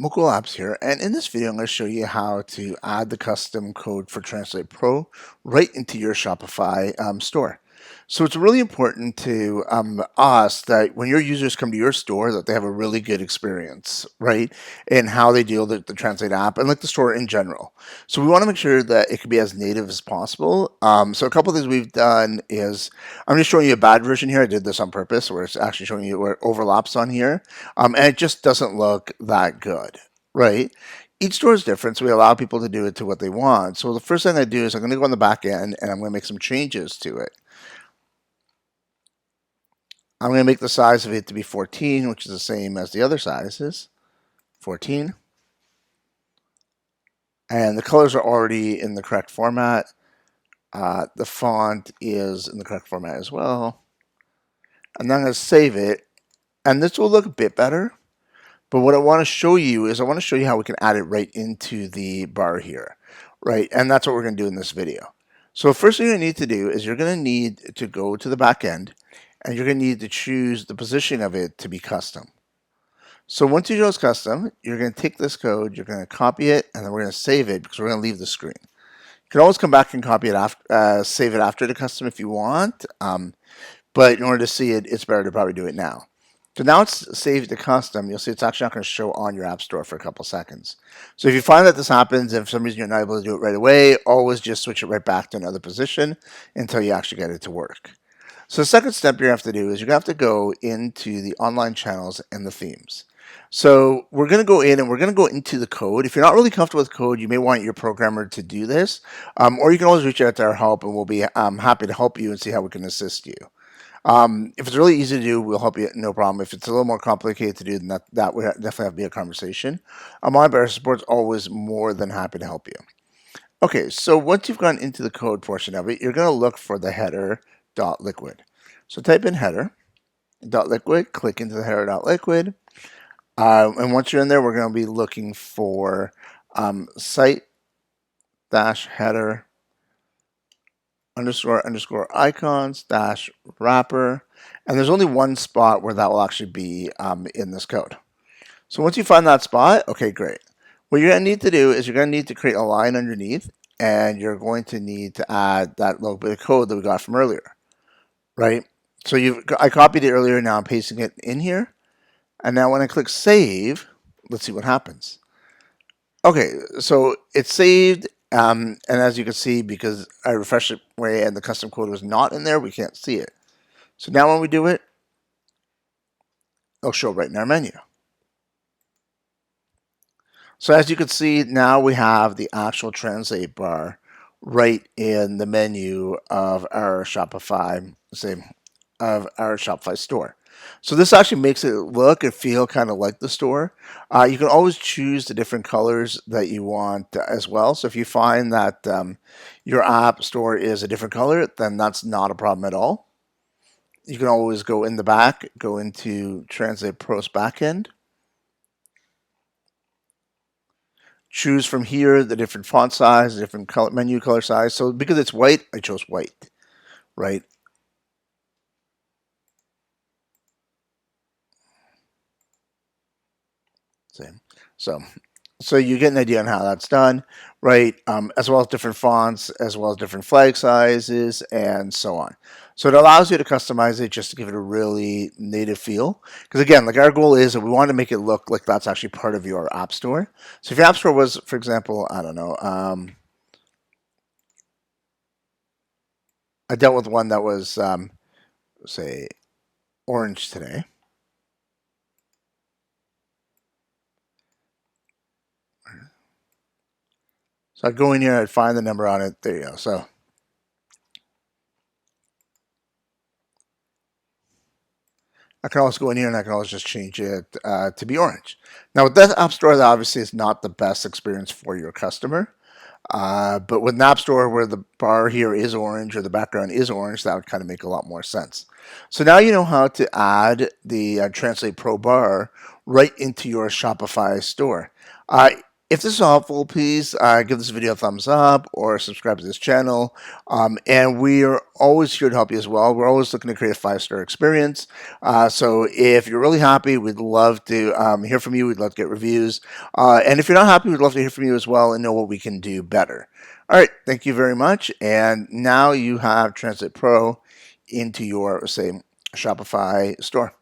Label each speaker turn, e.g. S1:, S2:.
S1: Mukul Labs here, and in this video I'm going to show you how to add the custom code for Translate Pro right into your Shopify store. So it's really important to us that when your users come to your store that they have a really good experience, right, in how they deal with the Translate app and like the store in general. So we want to make sure that it can be as native as possible. So a couple of things we've done is I'm just showing you a bad version here. I did this on purpose where it's actually showing you where it overlaps on here. And it just doesn't look that good, right? Each store is different, so we allow people to do it to what they want. So the first thing I do is I'm going to go on the back end and I'm going to make some changes to it. I'm going to make the size of it to be 14, which is the same as the other sizes, 14. And the colors are already in the correct format. The font is in the correct format as well. And then I'm going to save it. And this will look a bit better. But what I want to show you is I want to show you how we can add it right into the bar here, right? And that's what we're going to do in this video. So first thing you need to do is you're going to need to go to the back end and you're going to need to choose the position of it to be custom. So once you choose custom, you're going to take this code, you're going to copy it, and then we're going to save it because we're going to leave the screen. You can always come back and copy it after, save it after the custom if you want, but in order to see it, it's better to probably do it now. So now it's saved to custom. You'll see it's actually not going to show on your app store for a couple seconds. So if you find that this happens and for some reason you're not able to do it right away, always just switch it right back to another position until you actually get it to work. So the second step you have to do is you're going to have to go into the online channels and the themes. So we're going to go in and we're going to go into the code. If you're not really comfortable with code, you may want your programmer to do this, or you can always reach out to our help and we'll be happy to help you and see how we can assist you. If it's really easy to do, we'll help you, no problem. If it's a little more complicated to do, then that would definitely have to be a conversation. My bearer support is always more than happy to help you. Okay, so once you've gone into the code portion of it, you're going to look for the header.liquid. So type in header.liquid, click into the header.liquid, and once you're in there, we're going to be looking for site-header __ icons - wrapper, and there's only one spot where that will actually be in this code. So once you find that spot, okay, great. What you're going to need to do is you're going to need to create a line underneath, and you're going to need to add that little bit of code that we got from earlier, right? So I copied it earlier, now I'm pasting it in here, and now when I click save, let's see what happens. Okay, so it's saved. And as you can see, because I refreshed it way and the custom code was not in there, we can't see it. So now when we do it, it'll show right in our menu. So as you can see, now we have the actual translate bar right in the menu of our Shopify store. So this actually makes it look and feel kind of like the store. You can always choose the different colors that you want as well. So if you find that your app store is a different color, then that's not a problem at all. You can always go in the back, go into Translate Pro's Backend. Choose from here the different font size, the different menu color size. So because it's white, I chose white, right? Same. So you get an idea on how that's done, right? As well as different fonts, as well as different flag sizes, and so on. So it allows you to customize it just to give it a really native feel. Because again, like our goal is that we want to make it look like that's actually part of your app store. So if your app store was, for example, I don't know, I dealt with one that was, say, orange today. So I'd go in here, I'd find the number on it. There you go. So I can also go in here and I can always just change it to be orange. Now with that app store, that obviously is not the best experience for your customer. But with an app store where the bar here is orange or the background is orange, that would kind of make a lot more sense. So now you know how to add the Translate Pro bar right into your Shopify store. If this is helpful, please give this video a thumbs up or subscribe to this channel. And we are always here to help you as well. We're always looking to create a 5-star experience. So if you're really happy, we'd love to hear from you. We'd love to get reviews. And if you're not happy, we'd love to hear from you as well and know what we can do better. All right, thank you very much. And now you have Translate Pro into your, say, Shopify store.